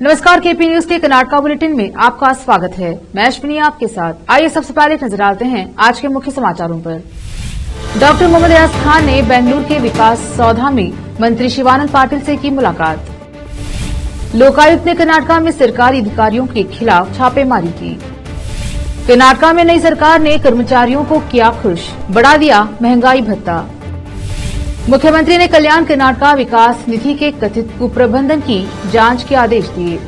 नमस्कार, KP news के Karnataka bulletin में आपका स्वागत है। मैं अश्विनी आपके साथ। आइए सबसे पहले नजर डालते हैं आज के मुख्य समाचारों पर। डॉक्टर मोहम्मद एयाज खान ने बेंगलुरु के विकास सौधा में मंत्री शिवानंद पाटिल से की मुलाकात। लोकायुक्त ने कर्नाटका में सरकारी अधिकारियों के खिलाफ छापेमारी की। कर्नाटका में नई सरकार ने कर्मचारियों को किया खुश, बढ़ा दिया महंगाई भत्ता। मुख्यमंत्री ने कल्याण कर्नाटका विकास निधि के कथित कुप्रबंधन की जांच के आदेश दिए।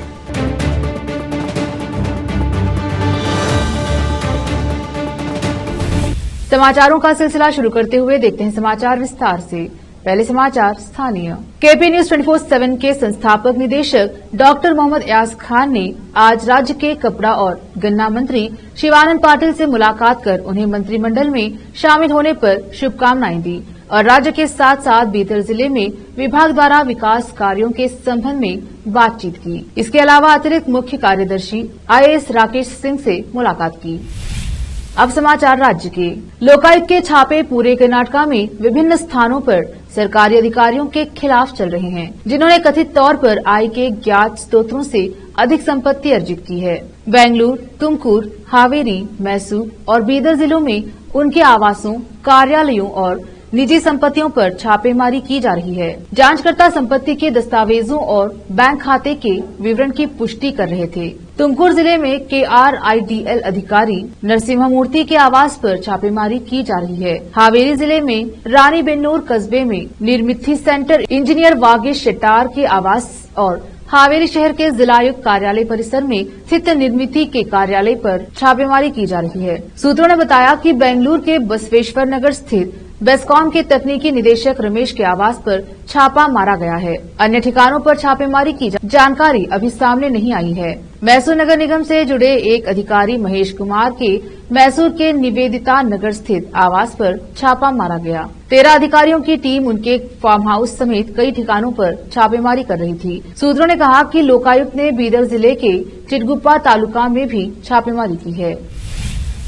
समाचारों का सिलसिला शुरू करते हुए देखते हैं समाचार विस्तार से। पहले समाचार स्थानीय। केपी न्यूज 24/7 के संस्थापक निदेशक डॉक्टर मोहम्मद एयाज खान ने आज राज्य के कपड़ा और गन्ना मंत्री शिवानंद पाटिल से मुलाकात कर उन्हें मंत्रिमंडल में शामिल होने पर शुभकामनाएं दी और राज्य के साथ साथ बीदर जिले में विभाग द्वारा विकास कार्यों के संबंध में बातचीत की। इसके अलावा अतिरिक्त मुख्य कार्यदर्शी IAS राकेश सिंह से मुलाकात की। अब समाचार राज्य के। लोकायुक्त के छापे पूरे कर्नाटका में विभिन्न स्थानों पर सरकारी अधिकारियों के खिलाफ चल रहे हैं, जिन्होंने कथित तौर पर आय के ज्ञात स्रोतों से अधिक संपत्ति अर्जित की है। बेंगलुरु, तुमकुर, हावेरी, मैसूर और बीदर जिलों में उनके आवासों, कार्यालयों और निजी संपत्तियों पर छापेमारी की जा रही है। जांचकर्ता संपत्ति के दस्तावेजों और बैंक खाते के विवरण की पुष्टि कर रहे थे। तुमकुर जिले में KRIDL अधिकारी नरसिम्हा मूर्ति के आवास पर छापेमारी की जा रही है। हावेरी जिले में रानी बेन्नूर कस्बे में निर्मिथि सेंटर इंजीनियर वागेश शेट्टार के आवास और हावेरी शहर के जिलायुक्त कार्यालय परिसर में स्थित निर्मिति के कार्यालय पर छापेमारी की जा रही है। सूत्रों ने बताया कि बेंगलुरु के बसवेश्वर नगर स्थित बेस्कॉम के तकनीकी निदेशक रमेश के आवास पर छापा मारा गया है। अन्य ठिकानों पर छापेमारी की जानकारी अभी सामने नहीं आई है। मैसूर नगर निगम से जुड़े एक अधिकारी महेश कुमार के मैसूर के निवेदिता नगर स्थित आवास पर छापा मारा गया। 13 अधिकारियों की टीम उनके फार्म हाउस समेत कई ठिकानों पर छापेमारी कर रही थी। सूत्रों ने कहा कि लोकायुक्त ने बीदर जिले के चिटगुप्पा तालुका में भी छापेमारी की है।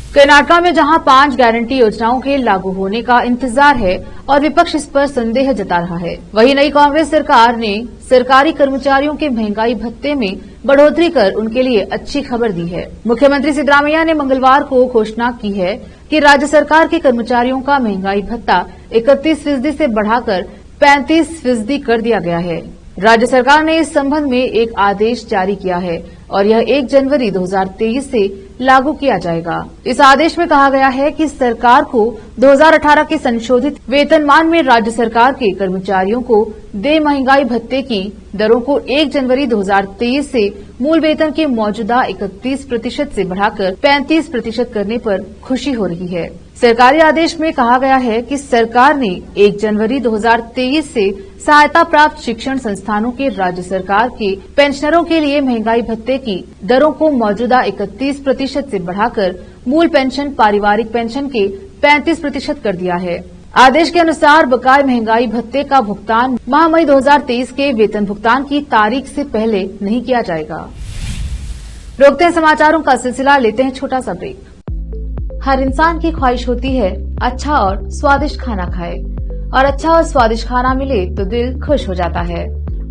कर्नाटका में जहां 5 गारंटी योजनाओं के लागू होने का इंतजार है और विपक्ष इस पर संदेह जता रहा है, वहीं नई कांग्रेस सरकार ने सरकारी कर्मचारियों के महंगाई भत्ते में बढ़ोतरी कर उनके लिए अच्छी खबर दी है। मुख्यमंत्री सिद्धरामैया ने मंगलवार को घोषणा की है कि राज्य सरकार के कर्मचारियों का महंगाई भत्ता 31% से बढ़ाकर 35% कर दिया गया है। राज्य सरकार ने इस संबंध में एक आदेश जारी किया है और यह 1 जनवरी 2023 से लागू किया जाएगा। इस आदेश में कहा गया है कि सरकार को 2018 के संशोधित वेतनमान में राज्य सरकार के कर्मचारियों को देय महंगाई भत्ते की दरों को 1 जनवरी 2023 से मूल वेतन के मौजूदा 31% से बढ़ाकर 35% करने पर खुशी हो रही है। सरकारी आदेश में कहा गया है कि सरकार ने 1 जनवरी 2023 से सहायता प्राप्त शिक्षण संस्थानों के राज्य सरकार के पेंशनरों के लिए महंगाई भत्ते की दरों को मौजूदा 31% से बढ़ाकर मूल पेंशन पारिवारिक पेंशन के 35% कर दिया है। आदेश के अनुसार बकाये महंगाई भत्ते का भुगतान माह मई 2023 के वेतन भुगतान की तारीख से पहले नहीं किया जाएगा। रोकते हैं समाचारों का सिलसिला, लेते हैं छोटा सा ब्रेक। हर इंसान की ख्वाहिश होती है अच्छा और स्वादिष्ट खाना खाए, और अच्छा और स्वादिष्ट खाना मिले तो दिल खुश हो जाता है।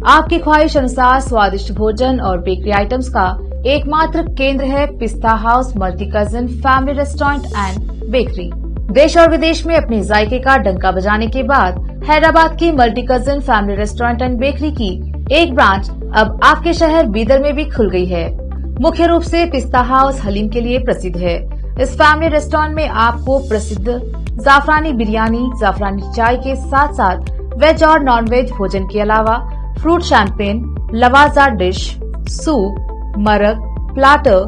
आपकी ख्वाहिश अनुसार स्वादिष्ट भोजन और बेकरी आइटम्स का एकमात्र केंद्र है पिस्ता house multi cousin family restaurant and bakery. देश और विदेश में अपने जायके का डंका बजाने के बाद हैदराबाद की multi cousin family restaurant and bakery की एक ब्रांच अब आपके शहर बीदर में भी खुल गई है। मुख्य रूप से पिस्ता हाउस हलीम के लिए प्रसिद्ध है। इस फैमिली रेस्टोरेंट में आपको प्रसिद्ध जाफरानी बिरयानी, जाफरानी चाय के साथ साथ वेज और नॉन वेज भोजन के अलावा फ्रूट शैंपेन, लवाजा डिश, सूप, मरग, प्लाटर,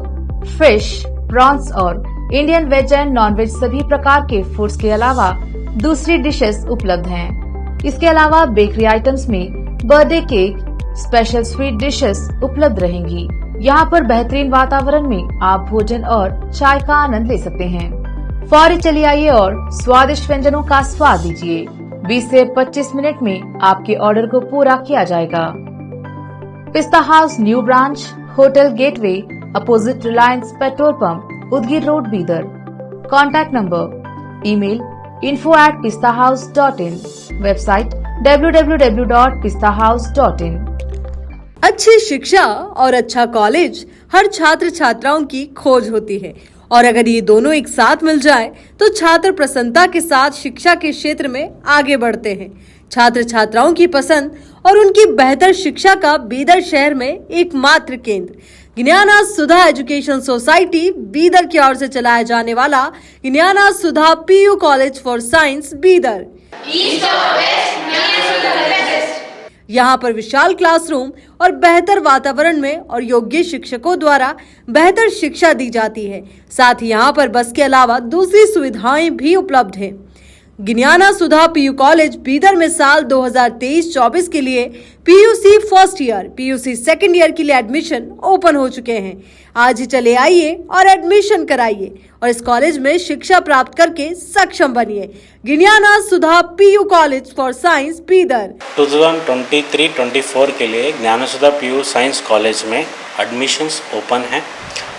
फिश, प्रॉन्स और Indian veg and non veg सभी प्रकार के फूड्स के अलावा दूसरी डिशेस उपलब्ध हैं। इसके अलावा बेकरी आइटम्स में birthday cake, special sweet dishes उपलब्ध रहेंगी। यहाँ पर बेहतरीन वातावरण में आप भोजन और चाय का आनंद ले सकते हैं। फौरी चलिए आइए और स्वादिष्ट व्यंजनों का स्वाद लीजिए। 20 से 25 मिनट में आपके ऑर्डर को पूरा किया जाएगा। पिस्ता house new branch, hotel gateway, opposite Reliance petrol pump, Udgir road, Bidar. Contact number, email info@pistahouse.in, website www.pistahouse.in। अच्छी शिक्षा और अच्छा कॉलेज हर छात्र छात्राओं की खोज होती है और अगर ये दोनों एक साथ मिल जाए तो छात्र प्रसन्नता के साथ शिक्षा के क्षेत्र में आगे बढ़ते हैं। छात्र छात्राओं की पसंद और उनकी बेहतर शिक्षा का बीदर शहर में एकमात्र केंद्र ज्ञाना सुधा एजुकेशन सोसाइटी बीदर की ओर से चलाया जाने वाला Gnana Sudha PU college for science Bidar. यहाँ पर विशाल क्लासरूम और बेहतर वातावरण में और योग्य शिक्षकों द्वारा बेहतर शिक्षा दी जाती है। साथ ही यहाँ पर बस के अलावा दूसरी सुविधाएं भी उपलब्ध हैं। ज्ञाना सुधा पीयू कॉलेज बीदर में साल 2023-24 के लिए PUC first year, PUC second year के लिए एडमिशन ओपन हो चुके हैं। आज ही चले आइए और एडमिशन कराइए और इस कॉलेज में शिक्षा प्राप्त करके सक्षम बनिए। Gnana Sudha PU college for science Bidar 2023-24 के लिए Gnana Sudha PU science college में एडमिशन्स ओपन हैं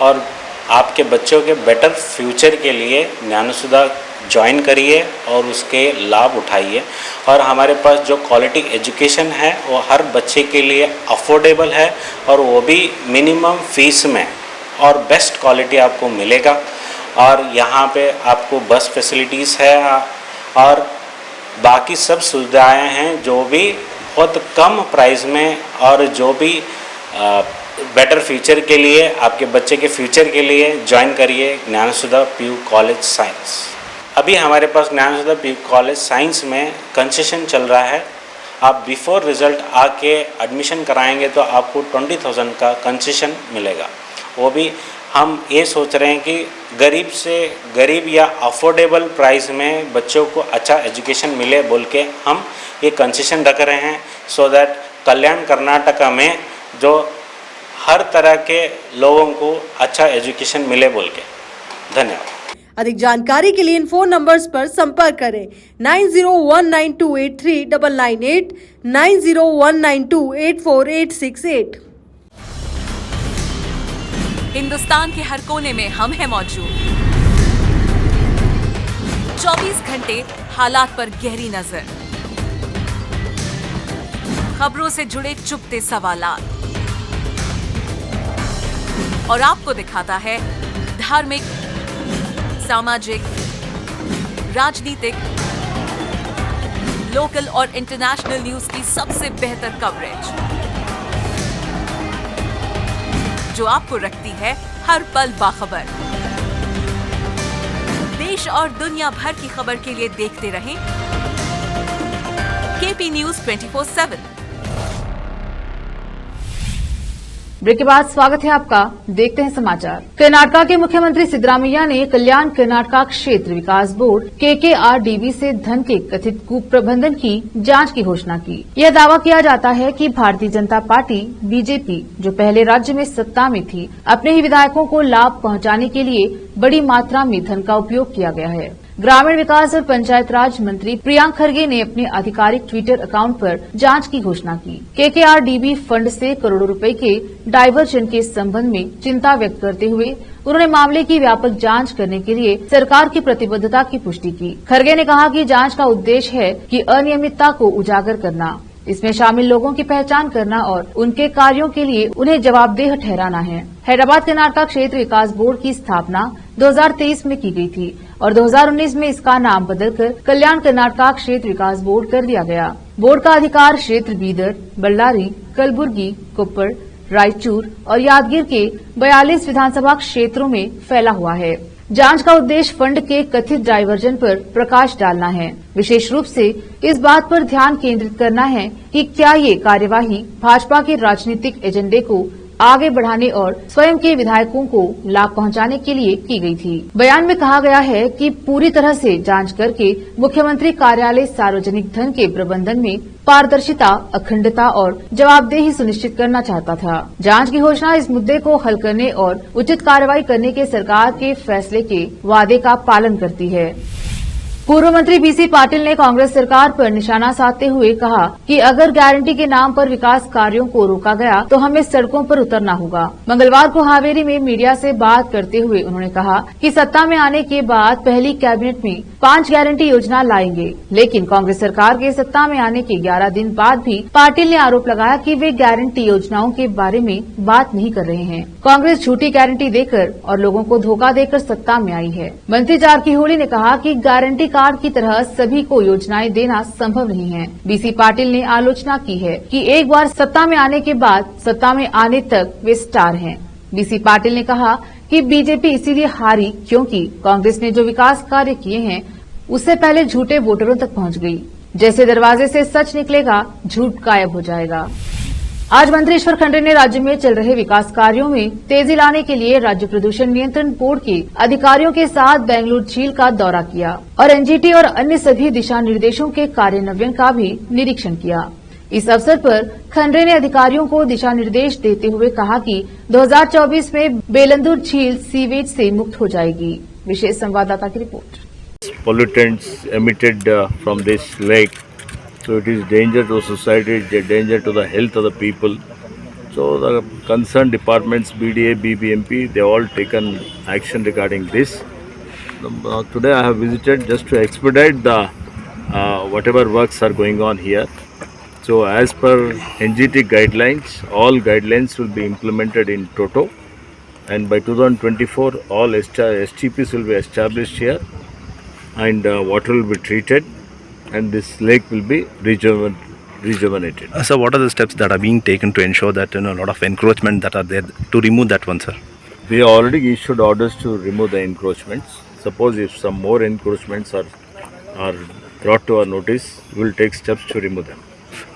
और आपके बच्चों के बेटर फ्यूचर के लिए ज्ञाना सुधा ज्वाइन करिए और उसके लाभ उठाइए। और हमारे पास जो क्वालिटी एजुकेशन है वो हर बच्चे के लिए अफोर्डेबल है और वो भी मिनिमम फीस में और बेस्ट क्वालिटी आपको मिलेगा। और यहाँ पे आपको बस फैसिलिटीज़ है और बाकी सब सुविधाएं हैं जो भी बहुत कम प्राइस में और जो भी बेटर फ्यूचर के लिए आपके बच्चे के फ्यूचर के लिए ज्वाइन करिए ज्ञाना सुधा पीयू कॉलेज साइंस। अभी हमारे पास ज्ञाना सुधा पीयू कॉलेज साइंस में कंसेशन चल रहा है। आप बिफोर रिजल्ट आके एडमिशन कराएंगे तो आपको 20,000 का कंसेशन मिलेगा। वो भी हम ये सोच रहे हैं कि गरीब से गरीब या अफोर्डेबल प्राइस में बच्चों को अच्छा एजुकेशन मिले बोल के हम ये कंसेशन रख रहे हैं सो दैट कल्याण कर्नाटका में जो हर तरह के लोगों को अच्छा एजुकेशन मिले बोल के। धन्यवाद। अधिक जानकारी के लिए इन फोन नंबर्स पर संपर्क करें 9019283998, 9019284868। हिंदुस्तान के हर कोने में हम हैं मौजूद। 24 घंटे हालात पर गहरी नजर, खबरों से जुड़े चुपते सवालात और आपको दिखाता है धार्मिक, सामाजिक, राजनीतिक, लोकल और इंटरनेशनल न्यूज की सबसे बेहतर कवरेज जो आपको रखती है हर पल बाखबर। देश और दुनिया भर की खबर के लिए देखते रहें केपी न्यूज 24/7। ब्रेक के बाद स्वागत है आपका। देखते हैं समाचार। कर्नाटका के मुख्यमंत्री सिद्धरामैया ने कल्याण कर्नाटका क्षेत्र विकास बोर्ड KKRDB से धन के कथित कुप्रबंधन की जांच की घोषणा की। यह दावा किया जाता है कि भारतीय जनता पार्टी BJP जो पहले राज्य में सत्ता में थी, अपने ही विधायकों को लाभ पहुंचाने के लिए बड़ी मात्रा में धन का उपयोग किया गया है। ग्रामीण विकास और पंचायत राज मंत्री प्रियांक खरगे ने अपने आधिकारिक ट्विटर अकाउंट पर जांच की घोषणा की। KKRDB फंड से करोड़ों रुपए के डायवर्जन के संबंध में चिंता व्यक्त करते हुए उन्होंने मामले की व्यापक जांच करने के लिए सरकार की प्रतिबद्धता की पुष्टि की। खरगे ने कहा कि जांच का उद्देश्य है कि अनियमितता को उजागर करना, इसमें शामिल लोगों की पहचान करना और उनके कार्यों के लिए उन्हें जवाबदेह ठहराना है। हैदराबाद कर्नाटका क्षेत्र विकास बोर्ड की स्थापना 2023 में की गई थी और 2019 में इसका नाम बदलकर कल्याण कर्नाटका क्षेत्र विकास बोर्ड कर दिया गया। बोर्ड का अधिकार क्षेत्र बीदर, बल्लारी, कलबुर्गी, कोप्पड़, रायचूर और यादगीर के 42 विधानसभा क्षेत्रों में फैला हुआ है। जांच का उद्देश्य फंड के कथित डायवर्जन पर प्रकाश डालना है। विशेष रूप से इस बात पर ध्यान केंद्रित करना है कि क्या ये कार्यवाही भाजपा के राजनीतिक एजेंडे को आगे बढ़ाने और स्वयं के विधायकों को लाभ पहुंचाने के लिए की गई थी। बयान में कहा गया है कि पूरी तरह से जांच करके मुख्यमंत्री कार्यालय सार्वजनिक धन के प्रबंधन में पारदर्शिता, अखंडता और जवाबदेही सुनिश्चित करना चाहता था। जांच की घोषणा इस मुद्दे को हल करने और उचित कार्रवाई करने के सरकार के फैसले के वादे का पालन करती है। पूर्व मंत्री बीसी पाटिल ने कांग्रेस सरकार पर निशाना साधते हुए कहा कि अगर गारंटी के नाम पर विकास कार्यों को रोका गया तो हमें सड़कों पर उतरना होगा। मंगलवार को हावेरी में मीडिया से बात करते हुए उन्होंने कहा कि सत्ता में आने के बाद पहली कैबिनेट में 5 गारंटी योजना लाएंगे, लेकिन कांग्रेस सरकार के सत्ता में आने के 11 दिन बाद भी पाटिल ने आरोप लगाया कि वे गारंटी योजनाओं के बारे में बात नहीं कर रहे हैं। कांग्रेस झूठी गारंटी देकर और लोगों को धोखा देकर सत्ता में आई है। मंत्री जारकीहोली ने कहा कि गारंटी कार्ड की तरह सभी को योजनाएं देना संभव नहीं है। बीसी पाटिल ने आलोचना की है कि एक बार सत्ता में आने के बाद सत्ता में आने तक वे स्टार हैं। बीसी पाटिल ने कहा कि बीजेपी इसीलिए हारी क्योंकि कांग्रेस ने जो विकास कार्य किए हैं उससे पहले झूठे वोटरों तक पहुंच गई। जैसे दरवाजे से सच निकलेगा, झूठ गायब हो जाएगा। आज मंत्री ईश्वर खंडरे ने राज्य में चल रहे विकास कार्यों में तेजी लाने के लिए राज्य प्रदूषण नियंत्रण बोर्ड के अधिकारियों के साथ बेंगलुरु झील का दौरा किया और एनजीटी और अन्य सभी दिशा निर्देशों के कार्यान्वयन का भी निरीक्षण किया। इस अवसर पर खंडरे ने अधिकारियों को दिशा निर्देश देते हुए कहा कि 2024 में बेलंदुर झील सीवेज से मुक्त हो जाएगी। विशेष संवाददाता की report. Pollutants emitted from this lake, so it is danger to society, it is danger to the health of the people. So the concerned departments, BDA, BBMP, they all taken action regarding this. Today I have visited just to expedite the whatever works are going on here. So as per NGT guidelines, all guidelines will be implemented in toto, and by 2024 all STPs will be established here, and water will be treated, and this lake will be rejuvenated. Sir, what are the steps that are being taken to ensure that a lot of encroachment that are there to remove that one, sir? We already issued orders to remove the encroachments. Suppose if some more encroachments are brought to our notice, we will take steps to remove them.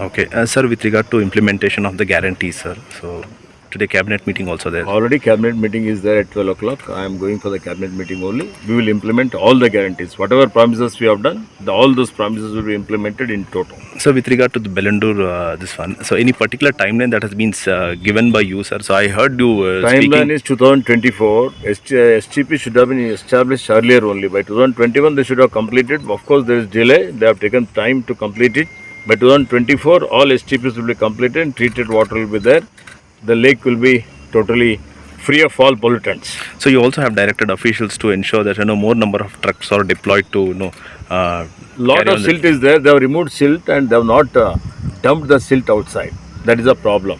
Okay, sir, with regard to implementation of the guarantees, sir, so today cabinet meeting also there. Already cabinet meeting is there at 12 o'clock. I am going for the cabinet meeting only. We will implement all the guarantees. Whatever promises we have done, all those promises will be implemented in total. So with regard to the Belandur, this one, so any particular timeline that has been given by you, sir? So I heard you Timeline speaking. is 2024. STP should have been established earlier only. By 2021 they should have completed. Of course there is delay. They have taken time to complete it. By 2024 all STPs will be completed and treated water will be there. The lake will be totally free of all pollutants. So you also have directed officials to ensure that more number of trucks are deployed to Lot of silt is there. They have removed silt and they have not dumped the silt outside. That is a problem.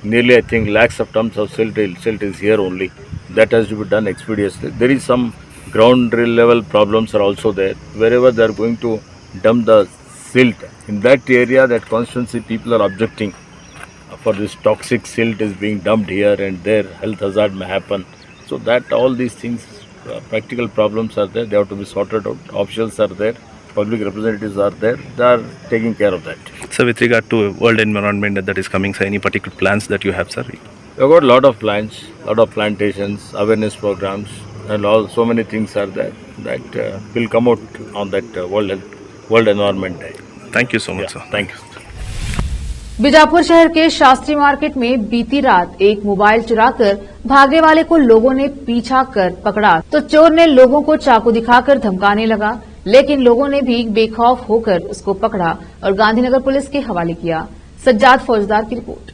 Nearly I think lakhs of tons of silt is here only. That has to be done expeditiously. There is some ground level problems are also there. Wherever they are going to dump the silt, in that area, that constituency people are objecting for this toxic silt is being dumped here and there, health hazard may happen. So that all these things, practical problems are there, they have to be sorted out. Officials are there, public representatives are there, they are taking care of that. So with regard to world environment that is coming, sir, any particular plans that you have, sir? We have got a lot of plans, lot of plantations, awareness programs, and all so many things are there that will come out on that World Environment Day. Thank you so much, sir. Thank you. Bijapur शहर के Shastri market में बीती रात एक mobile चुराकर भागने वाले को लोगों ने पीछा कर पकड़ा तो चोर ने लोगों को चाकू दिखाकर धमकाने लगा, लेकिन लोगों ने भी बेखौफ होकर उसको पकड़ा और गांधीनगर पुलिस के हवाले किया। सज्जाद फौजदार की रिपोर्ट।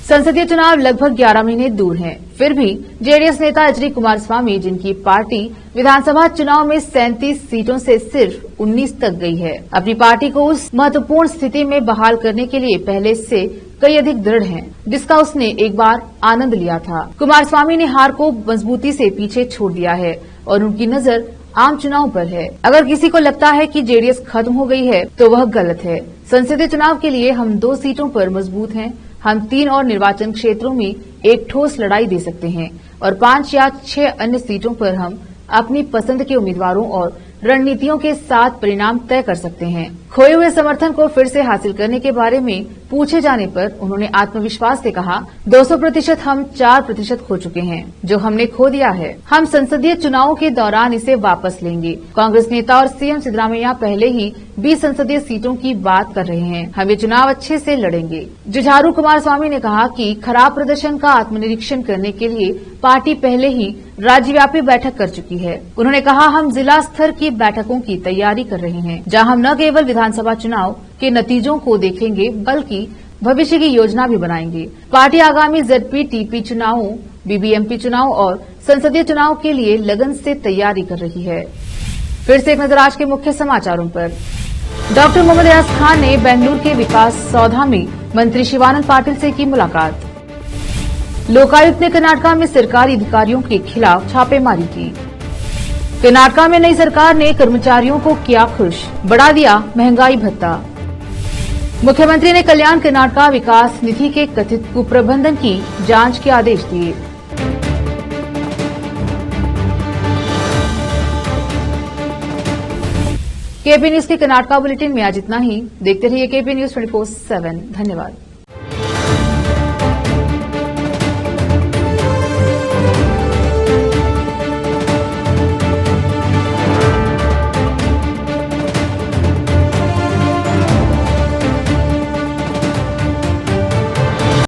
संसदीय चुनाव लगभग 11 महीने दूर हैं, फिर भी जेडीएस नेता एचडी कुमारस्वामी, जिनकी पार्टी विधानसभा चुनाव में 37 सीटों से सिर्फ 19 तक गई है, अपनी पार्टी को उस महत्वपूर्ण स्थिति में बहाल करने के लिए पहले से कई अधिक दृढ़ हैं, जिसका उसने एक बार आनंद लिया था। कुमारस्वामी ने हार को मजबूती से पीछे छोड़ दिया है और उनकी नजर आम चुनाव पर है। अगर किसी को लगता है कि जेडीएस खत्म हो गई है तो वह गलत है। संसदीय चुनाव के लिए हम 2 सीटों पर मजबूत हैं। हम 3 और निर्वाचन क्षेत्रों में एक ठोस लड़ाई दे सकते हैं और 5 या 6 अन्य सीटों पर हम अपनी पसंद के उम्मीदवारों और रणनीतियों के साथ परिणाम तय कर सकते हैं। खोए हुए समर्थन को फिर से हासिल करने के बारे में पूछे जाने पर उन्होंने आत्मविश्वास से कहा, 200% हम 4% खो चुके हैं, जो हमने खो दिया है। हम संसदीय चुनावों के दौरान इसे वापस लेंगे। कांग्रेस नेता और सीएम सिद्धरामैया पहले ही 20 संसदीय सीटों की बात कर रहे हैं। हम ये चुनाव अच्छे से लड़ेंगे। जुझारू कुमारस्वामी ने कहा कि खराब प्रदर्शन का आत्मनिरीक्षण करने के लिए पार्टी पहले ही राज्यव्यापी बैठक कर चुकी है। उन्होंने कहा, हम जिला स्तर की बैठकों की तैयारी कर रहे हैं, जहां हम न केवल विधानसभा चुनाव के नतीजों को देखेंगे बल्कि भविष्य की योजना भी बनाएंगे। पार्टी आगामी जेडपी, टीपी चुनावों, बीबीएमपी चुनाव और संसदीय चुनाव के लिए लगन से तैयारी कर रही है। फिर से एक नजर आज के मुख्य समाचारों पर। डॉक्टर मोहम्मद एयाज खान ने बेंगलुरु के विकास सौधा में मंत्री शिवानंद पाटिल से की मुलाकात। लोकायुक्त ने कर्नाटका में सरकारी अधिकारियों के खिलाफ छापेमारी की। कर्नाटका में नई सरकार ने कर्मचारियों को किया खुश, बढ़ा दिया महंगाई भत्ता। मुख्यमंत्री ने कल्याण कर्नाटका विकास निधि के कथित कुप्रबंधन की जांच के आदेश दिए। केपी न्यूज के कर्नाटका बुलेटिन में आज इतना ही। देखते रहिए केपी न्यूज 24/7। धन्यवाद।